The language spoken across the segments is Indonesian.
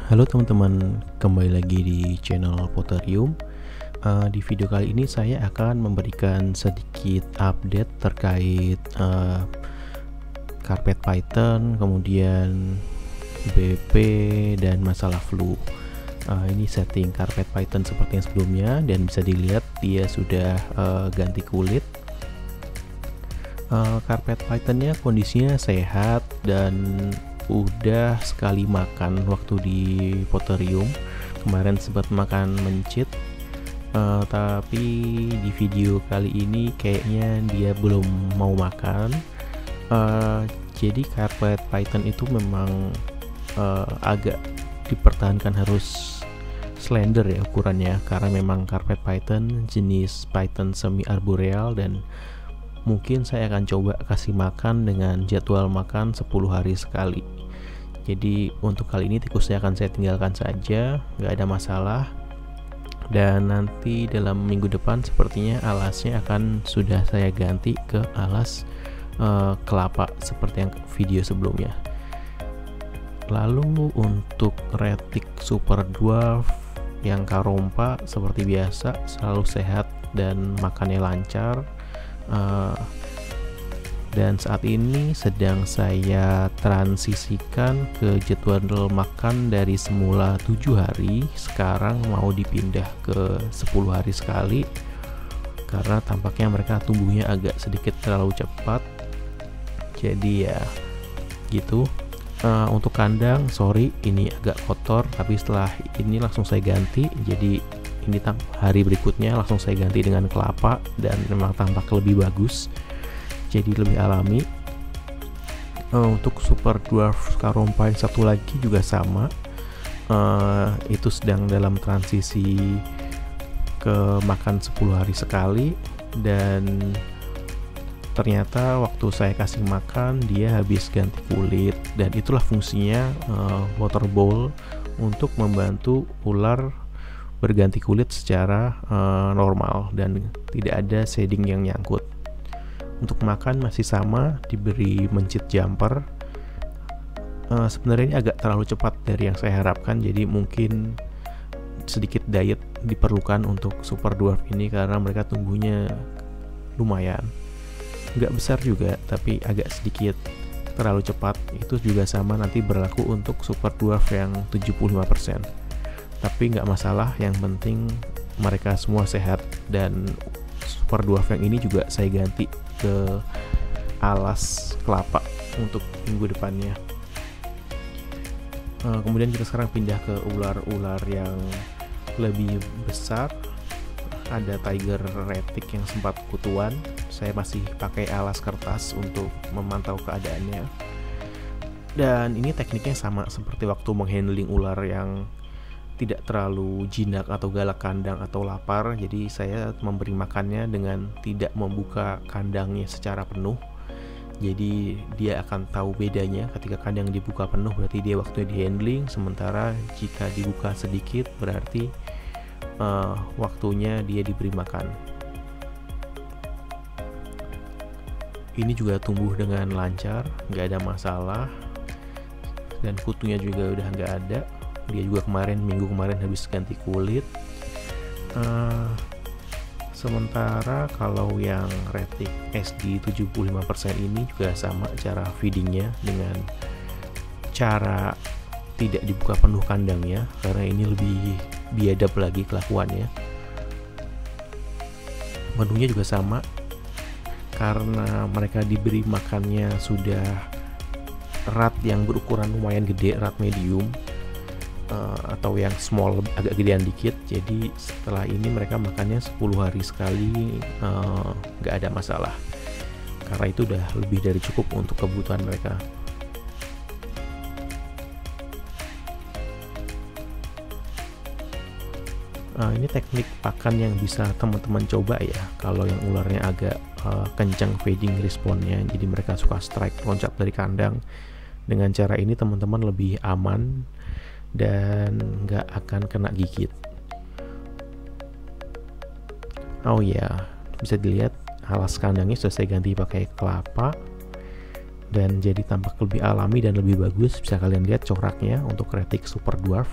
Halo teman-teman, kembali lagi di channel Potterium. Di video kali ini saya akan memberikan sedikit update terkait karpet Python, kemudian BP dan masalah flu. Ini setting karpet Python seperti yang sebelumnya, dan bisa dilihat dia sudah ganti kulit. Karpet Pythonnya kondisinya sehat dan udah sekali makan waktu di Potterium. Kemarin sempat makan mencit, tapi di video kali ini kayaknya dia belum mau makan. Jadi karpet Python itu memang agak dipertahankan harus slender ya ukurannya, karena memang karpet Python jenis Python semi arboreal, dan mungkin saya akan coba kasih makan dengan jadwal makan 10 hari sekali. Jadi untuk kali ini tikusnya akan saya tinggalkan saja, nggak ada masalah. Dan nanti dalam minggu depan sepertinya alasnya akan sudah saya ganti ke alas kelapa seperti yang video sebelumnya. Lalu untuk retik super dwarf yang karompa seperti biasa selalu sehat dan makannya lancar. Dan saat ini sedang saya transisikan ke jadwal makan dari semula 7 hari, sekarang mau dipindah ke 10 hari sekali, karena tampaknya mereka tumbuhnya agak sedikit terlalu cepat. Jadi ya gitu. Untuk kandang, sorry ini agak kotor, tapi setelah ini langsung saya ganti. Jadi ini hari berikutnya langsung saya ganti dengan kelapa, dan memang tampak lebih bagus, jadi lebih alami. Untuk super dwarf karompa yang satu lagi juga sama, itu sedang dalam transisi ke makan 10 hari sekali, dan ternyata waktu saya kasih makan dia habis ganti kulit, dan itulah fungsinya water bowl untuk membantu ular berganti kulit secara normal dan tidak ada shading yang nyangkut. Untuk makan masih sama, diberi mencit jumper. Sebenarnya ini agak terlalu cepat dari yang saya harapkan, jadi mungkin sedikit diet diperlukan untuk super dwarf ini karena mereka tumbuhnya lumayan, nggak besar juga tapi agak sedikit terlalu cepat. Itu juga sama nanti berlaku untuk super dwarf yang 75%. Tapi nggak masalah, yang penting mereka semua sehat. Dan super dwarf yang ini juga saya ganti ke alas kelapa untuk minggu depannya. Kemudian kita sekarang pindah ke ular-ular yang lebih besar. Ada tiger retic yang sempat kutuan, saya masih pakai alas kertas untuk memantau keadaannya. Dan ini tekniknya sama seperti waktu menghandling ular yang tidak terlalu jinak atau galak kandang atau lapar. Jadi saya memberi makannya dengan tidak membuka kandangnya secara penuh. Jadi dia akan tahu bedanya. Ketika kandang dibuka penuh berarti dia waktunya di handling, sementara jika dibuka sedikit berarti waktunya dia diberi makan. Ini juga tumbuh dengan lancar, nggak ada masalah, dan kutunya juga udah nggak ada. Dia juga minggu kemarin habis ganti kulit. Sementara kalau yang retic SD 75% ini juga sama cara feedingnya, dengan cara tidak dibuka penuh kandangnya karena ini lebih biadab lagi kelakuannya. Menunya juga sama, karena mereka diberi makannya sudah rat yang berukuran lumayan gede, rat medium atau yang small agak gedean dikit. Jadi setelah ini mereka makannya 10 hari sekali, nggak ada masalah, karena itu udah lebih dari cukup untuk kebutuhan mereka. Ini teknik pakan yang bisa teman-teman coba ya kalau yang ularnya agak kencang feeding responnya, jadi mereka suka strike loncat dari kandang. Dengan cara ini teman-teman lebih aman dan nggak akan kena gigit. Oh ya, bisa dilihat alas kandangnya sudah saya ganti pakai kelapa, dan jadi tampak lebih alami dan lebih bagus. Bisa kalian lihat coraknya untuk retik Super Dwarf.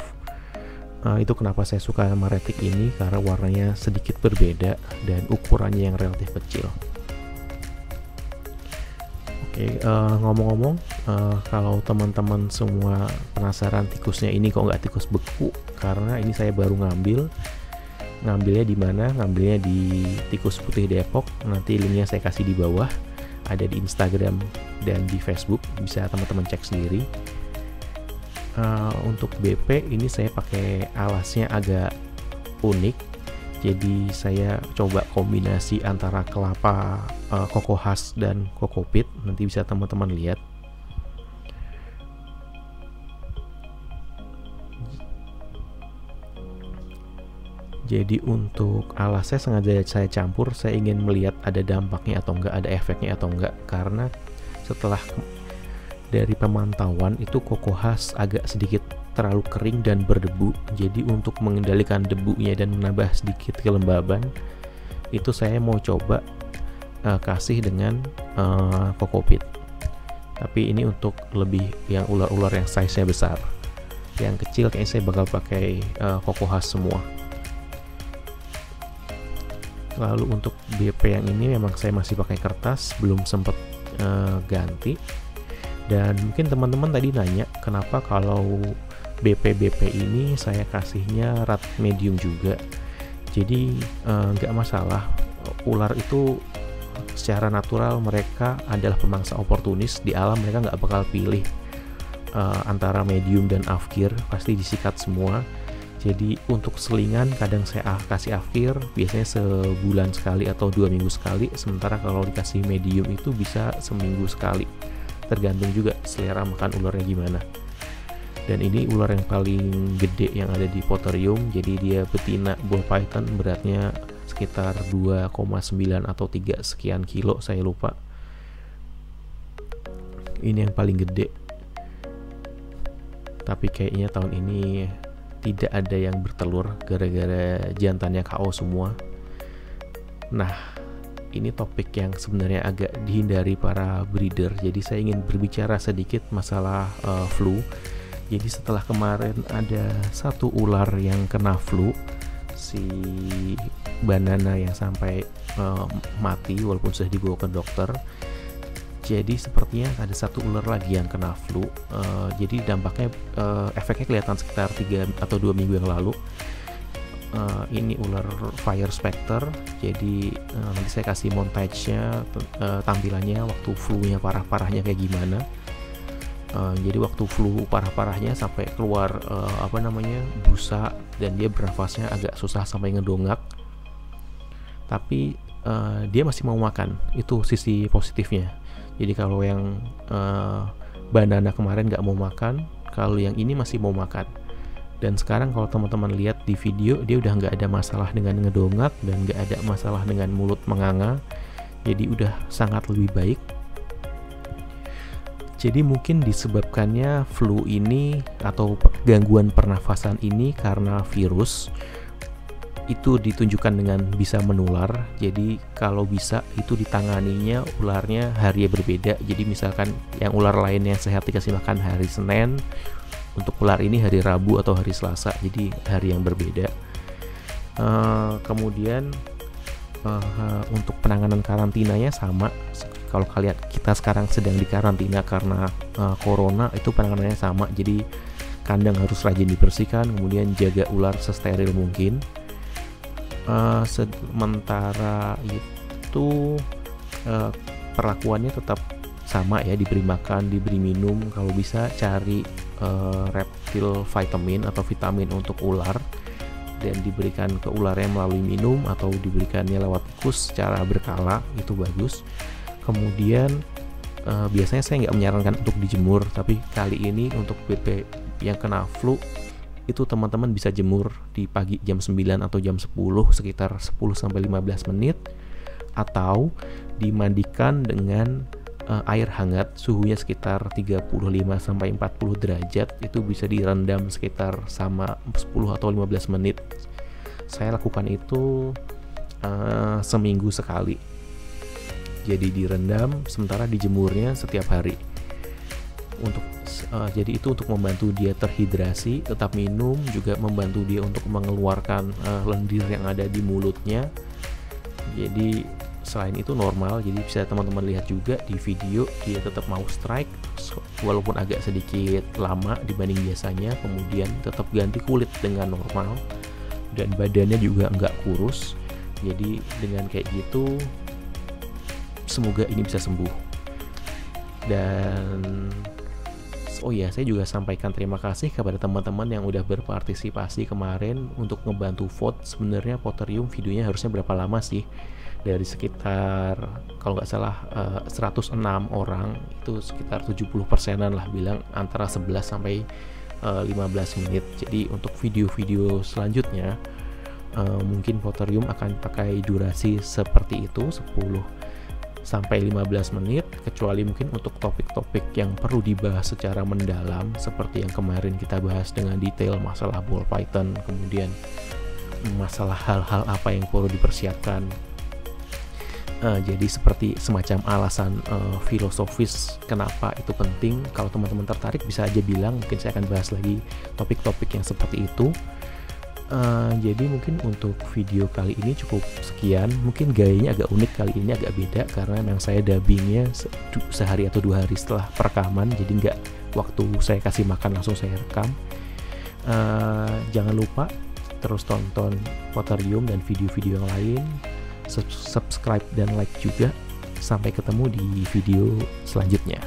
Itu kenapa saya suka sama retik ini, karena warnanya sedikit berbeda dan ukurannya yang relatif kecil. Oke, ngomong-ngomong, kalau teman-teman semua penasaran tikusnya ini kok nggak tikus beku, karena ini saya baru ngambilnya di mana? Ngambilnya di Tikus Putih Depok. Nanti linknya saya kasih di bawah, ada di Instagram dan di Facebook, bisa teman-teman cek sendiri. Untuk BP ini saya pakai alasnya agak unik, jadi saya coba kombinasi antara kelapa koko khas dan kokopit. Nanti bisa teman-teman lihat. Jadi untuk alasnya sengaja saya campur, saya ingin melihat ada dampaknya atau enggak, ada efeknya atau enggak, karena setelah dari pemantauan itu koko khas agak sedikit terlalu kering dan berdebu. Jadi untuk mengendalikan debunya dan menambah sedikit kelembaban, itu saya mau coba kasih dengan kokopit. Tapi ini untuk lebih yang ular-ular yang size-nya besar. Yang kecil kayaknya saya bakal pakai koko khas semua. Lalu untuk BP yang ini memang saya masih pakai kertas, belum sempat ganti. Dan mungkin teman-teman tadi nanya kenapa kalau BP ini saya kasihnya rat medium juga. Jadi nggak masalah, ular itu secara natural mereka adalah pemangsa oportunis. Di alam mereka nggak bakal pilih antara medium dan afkir, pasti disikat semua. Jadi untuk selingan kadang saya kasih afkir, biasanya sebulan sekali atau 2 minggu sekali. Sementara kalau dikasih medium itu bisa seminggu sekali, tergantung juga selera makan ularnya gimana. Dan ini ular yang paling gede yang ada di Potterium, jadi dia betina ball python, beratnya sekitar 2,9 atau 3 sekian kilo, saya lupa. Ini yang paling gede, tapi kayaknya tahun ini tidak ada yang bertelur gara-gara jantannya KO semua. Nah, ini topik yang sebenarnya agak dihindari para breeder, jadi saya ingin berbicara sedikit masalah flu. Jadi setelah kemarin ada satu ular yang kena flu, si Banana yang sampai mati walaupun sudah dibawa ke dokter. Jadi sepertinya ada satu ular lagi yang kena flu. Jadi dampaknya, efeknya kelihatan sekitar 3 atau 2 minggu yang lalu. Ini ular Fire Spectre. Jadi nanti saya kasih montage-nya, tampilannya waktu flu-nya parah-parahnya kayak gimana. Jadi waktu flu parah-parahnya sampai keluar busa, dan dia bernafasnya agak susah sampai ngedongak. Tapi dia masih mau makan, itu sisi positifnya. Jadi kalau yang Banana kemarin nggak mau makan, kalau yang ini masih mau makan. Dan sekarang kalau teman-teman lihat di video, dia udah nggak ada masalah dengan ngedongak dan nggak ada masalah dengan mulut menganga. Jadi udah sangat lebih baik. Jadi mungkin disebabkannya flu ini atau gangguan pernafasan ini karena virus. Itu ditunjukkan dengan bisa menular. Jadi kalau bisa itu ditanganinya ularnya hari berbeda. Jadi misalkan yang ular lain yang sehat dikasih makan hari Senin, untuk ular ini hari Rabu atau hari Selasa, jadi hari yang berbeda. Kemudian untuk penanganan karantinanya sama. Kalau kalian, kita sekarang sedang dikarantina karena corona, itu penanganannya sama. Jadi kandang harus rajin dibersihkan, kemudian jaga ular sesteril mungkin. Sementara itu perlakuannya tetap sama ya, diberi makan, diberi minum. Kalau bisa cari reptil vitamin atau vitamin untuk ular dan diberikan ke ularnya melalui minum atau diberikannya lewat tikus secara berkala, itu bagus. Kemudian biasanya saya nggak menyarankan untuk dijemur, tapi kali ini untuk BP yang kena flu itu teman-teman bisa jemur di pagi jam 9 atau jam 10 sekitar 10-15 menit, atau dimandikan dengan air hangat suhunya sekitar 35-40 derajat. Itu bisa direndam sekitar sama 10 atau 15 menit. Saya lakukan itu seminggu sekali. jadi direndam sementara dijemurnya setiap hari. Jadi itu untuk membantu dia terhidrasi, tetap minum, juga membantu dia untuk mengeluarkan lendir yang ada di mulutnya. Jadi selain itu normal, jadi bisa teman-teman lihat juga di video dia tetap mau strike walaupun agak sedikit lama dibanding biasanya, kemudian tetap ganti kulit dengan normal dan badannya juga nggak kurus. Jadi dengan kayak gitu semoga ini bisa sembuh. Dan oh ya, saya juga sampaikan terima kasih kepada teman-teman yang udah berpartisipasi kemarin untuk ngebantu vote. Sebenarnya Potterium videonya harusnya berapa lama sih? Dari sekitar kalau nggak salah 106 orang, itu sekitar 70%-an lah bilang antara 11 sampai 15 menit. Jadi untuk video-video selanjutnya mungkin Potterium akan pakai durasi seperti itu, 10 sampai 15 menit, kecuali mungkin untuk topik-topik yang perlu dibahas secara mendalam seperti yang kemarin kita bahas dengan detail masalah ball python, kemudian masalah hal-hal apa yang perlu dipersiapkan. Jadi seperti semacam alasan filosofis kenapa itu penting. Kalau teman-teman tertarik bisa aja bilang, mungkin saya akan bahas lagi topik-topik yang seperti itu. Jadi mungkin untuk video kali ini cukup sekian. Mungkin gayanya agak unik kali ini, agak beda karena memang saya dubbingnya sehari atau 2 hari setelah perekaman, jadi nggak waktu saya kasih makan langsung saya rekam. Jangan lupa terus tonton Potterium dan video-video yang lain, subscribe dan like juga. Sampai ketemu di video selanjutnya.